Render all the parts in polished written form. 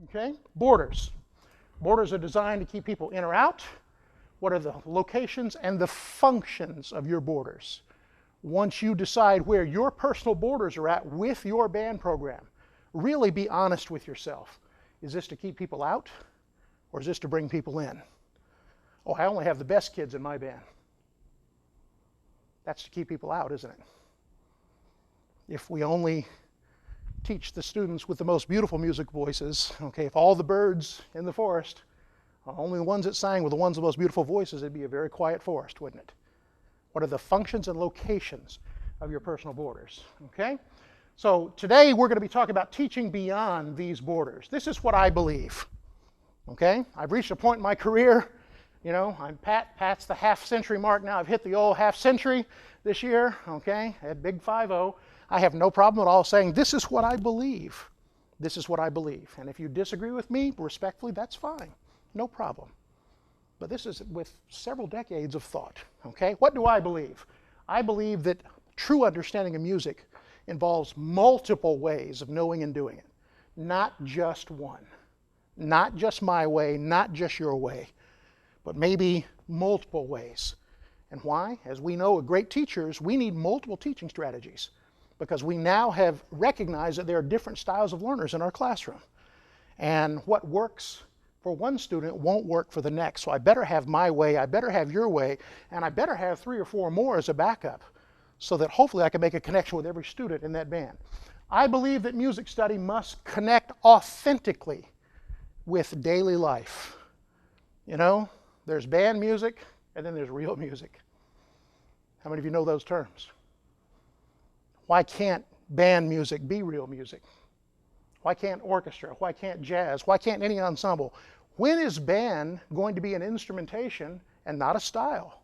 Okay? Borders. Borders are designed to keep people in or out. What are the locations and the functions of your borders? Once you decide where your personal borders are at with your band program, really be honest with yourself. Is this to keep people out, or is this to bring people in? Oh, I only have the best kids in my band. That's to keep people out, isn't it? If we only teach the students with the most beautiful music voices, okay, if all the birds in the forest, only the ones that sang were the ones with the most beautiful voices, it'd be a very quiet forest, wouldn't it? What are the functions and locations of your personal borders, okay? So today we're going to be talking about teaching beyond these borders. This is what I believe, okay? I've reached a point in my career, you know, Pat's the half-century mark now. I've hit the old half-century this year, okay, at Big 5-0. I have no problem at all saying this is what I believe. This is what I believe. And if you disagree with me, respectfully, that's fine. No problem. But this is with several decades of thought, okay? What do I believe? I believe that true understanding of music involves multiple ways of knowing and doing it, not just one. Not just my way, not just your way, but maybe multiple ways. And why? As we know, great teachers, we need multiple teaching strategies because we now have recognized that there are different styles of learners in our classroom. And what works for one student won't work for the next. So I better have my way, I better have your way, and I better have 3 or 4 more as a backup so that hopefully I can make a connection with every student in that band. I believe that music study must connect authentically with daily life. You know, there's band music and then there's real music. How many of you know those terms? Why can't band music be real music? Why can't orchestra? Why can't jazz? Why can't any ensemble? When is band going to be an instrumentation and not a style?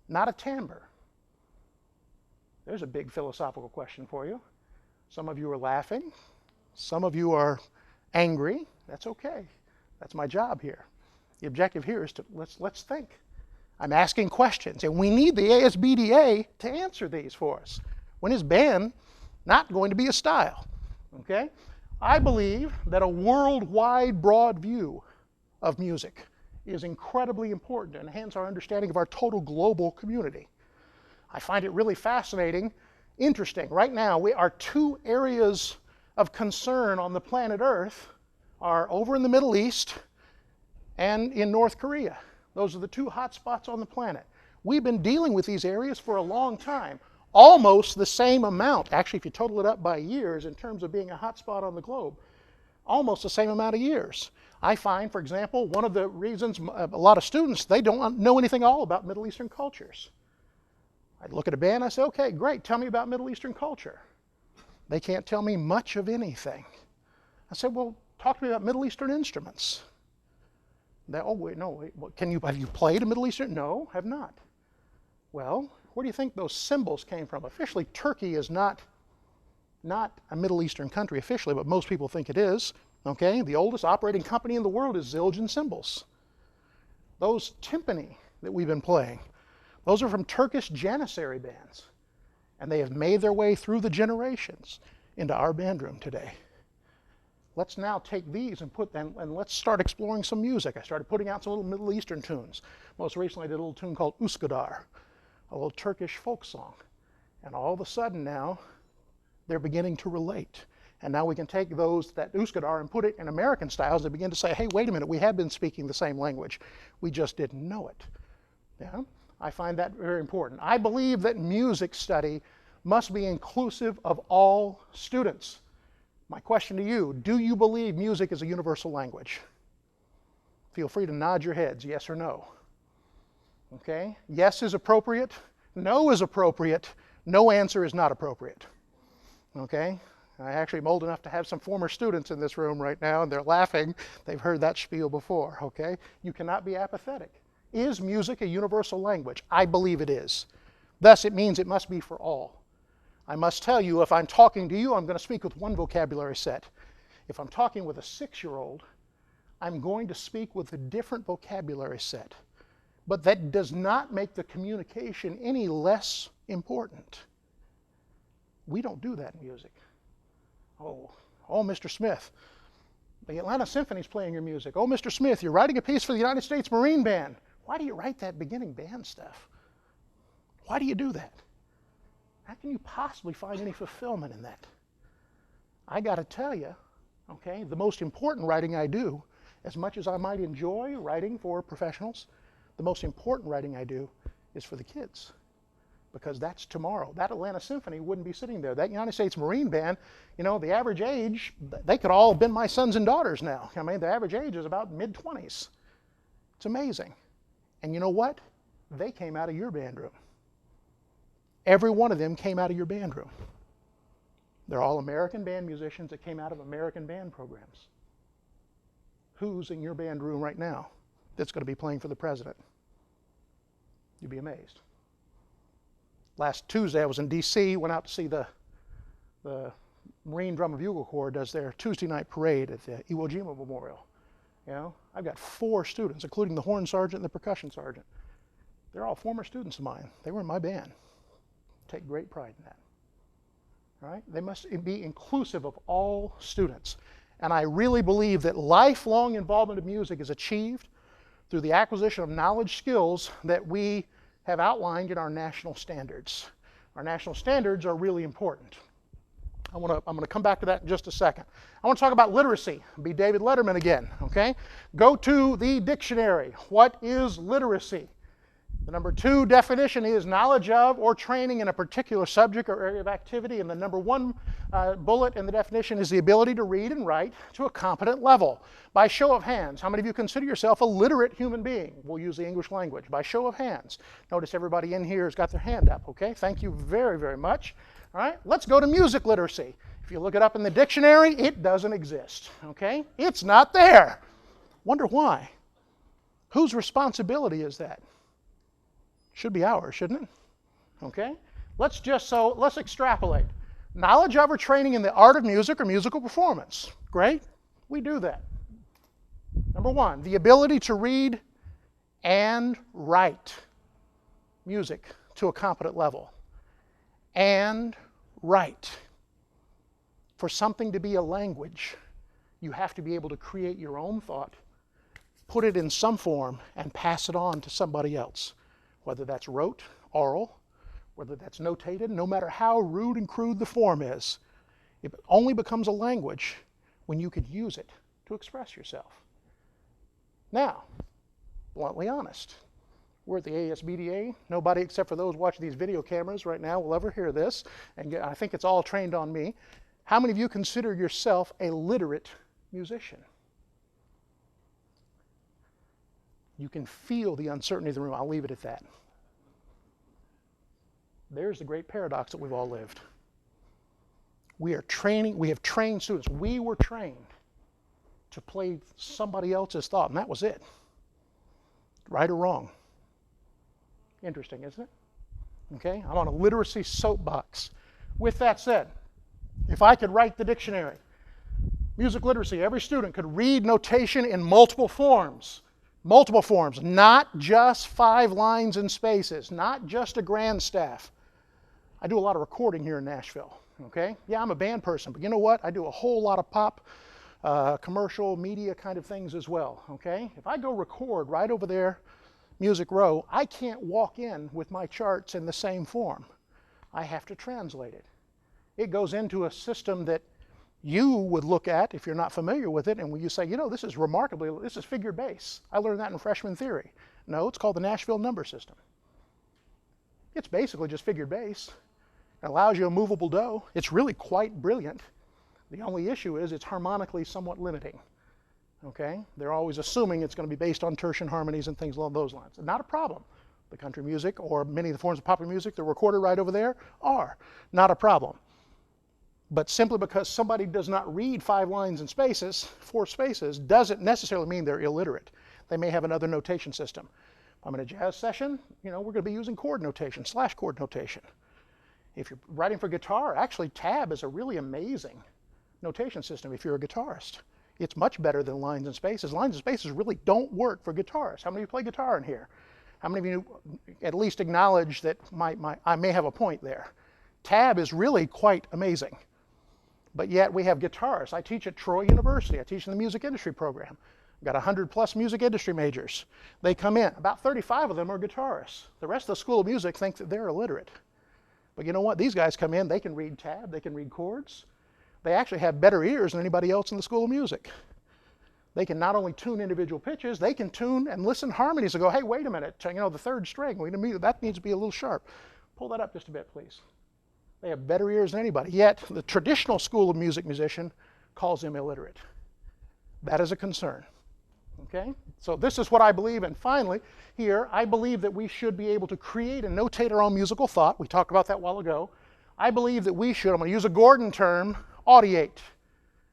Not a timbre? There's a big philosophical question for you. Some of you are laughing. Some of you are angry. That's okay. That's my job here. The objective here is to let's think. I'm asking questions, and we need the ASBDA to answer these for us. When is band not going to be a style? Okay? I believe that a worldwide broad view of music is incredibly important to enhance our understanding of our total global community. I find it really fascinating, interesting. Right now, our 2 areas of concern on the planet Earth are over in the Middle East and in North Korea. Those are the 2 hot spots on the planet. We've been dealing with these areas for a long time. Almost the same amount, actually if you total it up by years in terms of being a hot spot on the globe, almost the same amount of years. I find, for example, one of the reasons a lot of students, they don't know anything at all about Middle Eastern cultures. I'd look at a band and I say, okay, great, tell me about Middle Eastern culture. They can't tell me much of anything. I said, well, talk to me about Middle Eastern instruments. Oh, wait, no, wait, have you played a Middle Eastern? No, have not. Well, where do you think those cymbals came from? Officially, Turkey is not a Middle Eastern country officially, but most people think it is. Okay, the oldest operating company in the world is Zildjian Cymbals. Those timpani that we've been playing, those are from Turkish Janissary bands. And they have made their way through the generations into our band room today. Let's now take these and put them, and let's start exploring some music. I started putting out some little Middle Eastern tunes. Most recently I did a little tune called Üsküdar, a little Turkish folk song. And all of a sudden now, they're beginning to relate. And now we can take that Üsküdar and put it in American styles and begin to say, hey, wait a minute, we have been speaking the same language. We just didn't know it. Yeah? I find that very important. I believe that music study must be inclusive of all students. My question to you, do you believe music is a universal language? Feel free to nod your heads, yes or no. Okay? Yes is appropriate, no is appropriate, no answer is not appropriate. Okay? I actually am old enough to have some former students in this room right now, and they're laughing. They've heard that spiel before, okay? You cannot be apathetic. Is music a universal language? I believe it is. Thus, it means it must be for all. I must tell you, if I'm talking to you, I'm going to speak with one vocabulary set. If I'm talking with a 6-year-old, I'm going to speak with a different vocabulary set. But that does not make the communication any less important. We don't do that in music. Oh, Oh, Mr. Smith, the Atlanta Symphony's playing your music. Oh, Mr. Smith, you're writing a piece for the United States Marine Band. Why do you write that beginning band stuff? Why do you do that? How can you possibly find any fulfillment in that? I got to tell you, okay, the most important writing I do, as much as I might enjoy writing for professionals, the most important writing I do is for the kids. Because that's tomorrow. That Atlanta Symphony wouldn't be sitting there. That United States Marine Band, the average age, they could all have been my sons and daughters now. I mean, the average age is about mid-20s. It's amazing. And you know what? They came out of your band room. Every one of them came out of your band room. They're all American band musicians that came out of American band programs. Who's in your band room right now that's going to be playing for the president? You'd be amazed. Last Tuesday, I was in D.C., went out to see the Marine Drum and Bugle Corps does their Tuesday night parade at the Iwo Jima Memorial. I've got 4 students, including the horn sergeant and the percussion sergeant. They're all former students of mine. They were in my band. Take great pride in that. All right? They must be inclusive of all students. And I really believe that lifelong involvement of music is achieved through the acquisition of knowledge skills that we have outlined in our national standards. Our national standards are really important. I'm going to come back to that in just a second. I want to talk about literacy. Be David Letterman again, okay? Go to the dictionary. What is literacy? The number 2 definition is knowledge of or training in a particular subject or area of activity. And the number 1 bullet in the definition is the ability to read and write to a competent level. By show of hands, how many of you consider yourself a literate human being? We'll use the English language. By show of hands. Notice everybody in here has got their hand up, okay? Thank you very, very much. All right, let's go to music literacy. If you look it up in the dictionary, it doesn't exist, okay? It's not there. Wonder why? Whose responsibility is that? Should be ours, shouldn't it? Okay? Let's extrapolate. Knowledge of or training in the art of music or musical performance. Great. We do that. Number 1, the ability to read and write music to a competent level. And write. For something to be a language, you have to be able to create your own thought, put it in some form, and pass it on to somebody else. Whether that's rote, oral, whether that's notated, no matter how rude and crude the form is, it only becomes a language when you could use it to express yourself. Now, bluntly honest, we're at the ASBDA. Nobody except for those watching these video cameras right now will ever hear this, and I think it's all trained on me. How many of you consider yourself a literate musician? You can feel the uncertainty of the room. I'll leave it at that. There's the great paradox that we've all lived. We have trained students. We were trained to play somebody else's thought, and that was it. Right or wrong. Interesting, isn't it? Okay, I'm on a literacy soapbox. With that said, if I could write the dictionary, music literacy, every student could read notation in multiple forms. Multiple forms, not just 5 lines and spaces, not just a grand staff. I do a lot of recording here in Nashville, okay? Yeah, I'm a band person, but you know what? I do a whole lot of pop, commercial, media kind of things as well, okay? If I go record right over there, Music Row, I can't walk in with my charts in the same form. I have to translate it. It goes into a system that you would look at if you're not familiar with it, and when you say, this is figure bass. I learned that in freshman theory. No, it's called the Nashville number system. It's basically just figured bass. It allows you a movable do. It's really quite brilliant. The only issue is it's harmonically somewhat limiting. Okay? They're always assuming it's going to be based on tertian harmonies and things along those lines. Not a problem. The country music or many of the forms of popular music, they're recorded right over there, are not a problem. But simply because somebody does not read 5 lines and spaces, 4 spaces, doesn't necessarily mean they're illiterate. They may have another notation system. If I'm in a jazz session, we're going to be using chord notation, / chord notation. If you're writing for guitar, actually tab is a really amazing notation system if you're a guitarist. It's much better than lines and spaces. Lines and spaces really don't work for guitarists. How many of you play guitar in here? How many of you at least acknowledge that I may have a point there? Tab is really quite amazing. But yet we have guitarists. I teach at Troy University. I teach in the music industry program. I've got 100+ music industry majors. They come in. About 35 of them are guitarists. The rest of the School of Music think that they're illiterate. But you know what? These guys come in, they can read tab, they can read chords. They actually have better ears than anybody else in the School of Music. They can not only tune individual pitches, they can tune and listen harmonies and go, hey, wait a minute, you know, the third string, that needs to be a little sharp. Pull that up just a bit, please. They have better ears than anybody. Yet, the traditional School of Music musician calls them illiterate. That is a concern. Okay? So this is what I believe. And finally, here, I believe that we should be able to create and notate our own musical thought. We talked about that a while ago. I believe that we should, I'm going to use a Gordon term, audiate,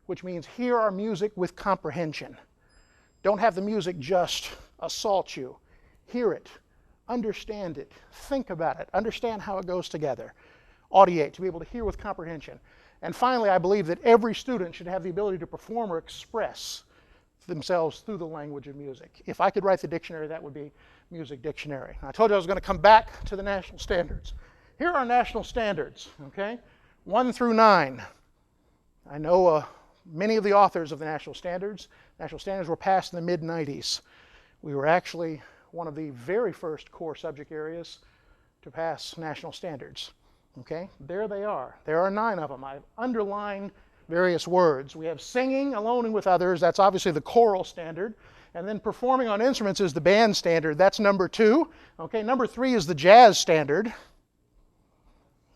which means hear our music with comprehension. Don't have the music just assault you. Hear it, understand it, think about it, understand how it goes together. Audiate, to be able to hear with comprehension. And finally, I believe that every student should have the ability to perform or express themselves through the language of music. If I could write the dictionary, that would be Music Dictionary. I told you I was going to come back to the national standards. Here are national standards, okay? 1 through 9. I know many of the authors of the national standards. National standards were passed in the mid-90s. We were actually one of the very first core subject areas to pass national standards. Okay, there they are. There are 9 of them. I've underlined various words. We have singing alone and with others. That's obviously the choral standard. And then performing on instruments is the band standard. That's number 2. Okay, number 3 is the jazz standard.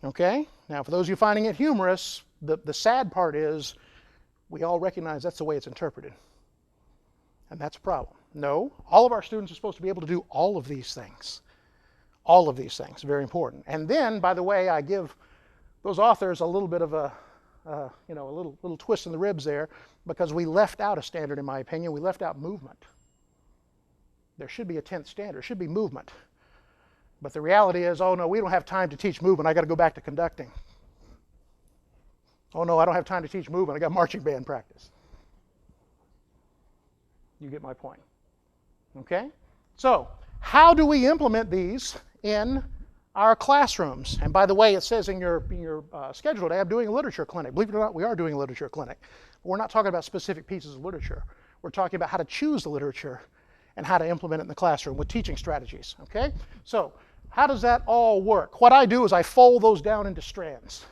Okay, now for those of you finding it humorous, the sad part is we all recognize that's the way it's interpreted. And that's a problem. No, all of our students are supposed to be able to do all of these things. All of these things, very important. And then, by the way, I give those authors a little bit of a little twist in the ribs there, because we left out a standard, in my opinion. We left out movement. There should be a 10th standard. There should be movement. But the reality is, oh no, we don't have time to teach movement. I got to go back to conducting. Oh no, I don't have time to teach movement. I got marching band practice. You get my point. Okay? So, how do we implement these in our classrooms? And by the way, it says in your schedule today, I'm doing a literature clinic. Believe it or not, we are doing a literature clinic. But we're not talking about specific pieces of literature. We're talking about how to choose the literature and how to implement it in the classroom with teaching strategies. Okay? So, how does that all work? What I do is I fold those down into strands.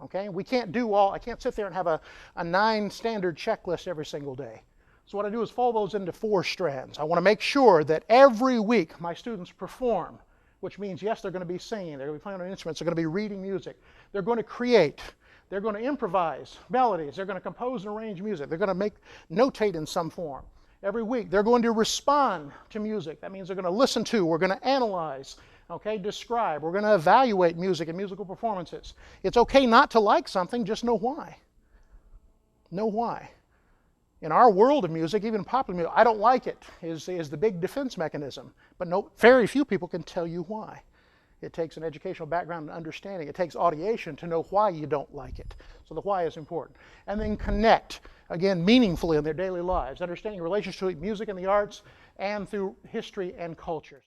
Okay? We can't do all, I can't sit there and have a 9 standard checklist every single day. So what I do is fold those into 4 strands. I want to make sure that every week my students perform, which means, yes, they're going to be singing, they're going to be playing on instruments, they're going to be reading music, they're going to create, they're going to improvise melodies, they're going to compose and arrange music, they're going to notate in some form. Every week they're going to respond to music. That means they're going to listen to, we're going to analyze, okay, describe, we're going to evaluate music and musical performances. It's okay not to like something, just know why. Know why. In our world of music, even popular music, I don't like it, is the big defense mechanism. But very few people can tell you why. It takes an educational background and understanding. It takes audiation to know why you don't like it. So the why is important. And then connect, again, meaningfully in their daily lives, understanding relationships to music and the arts and through history and culture.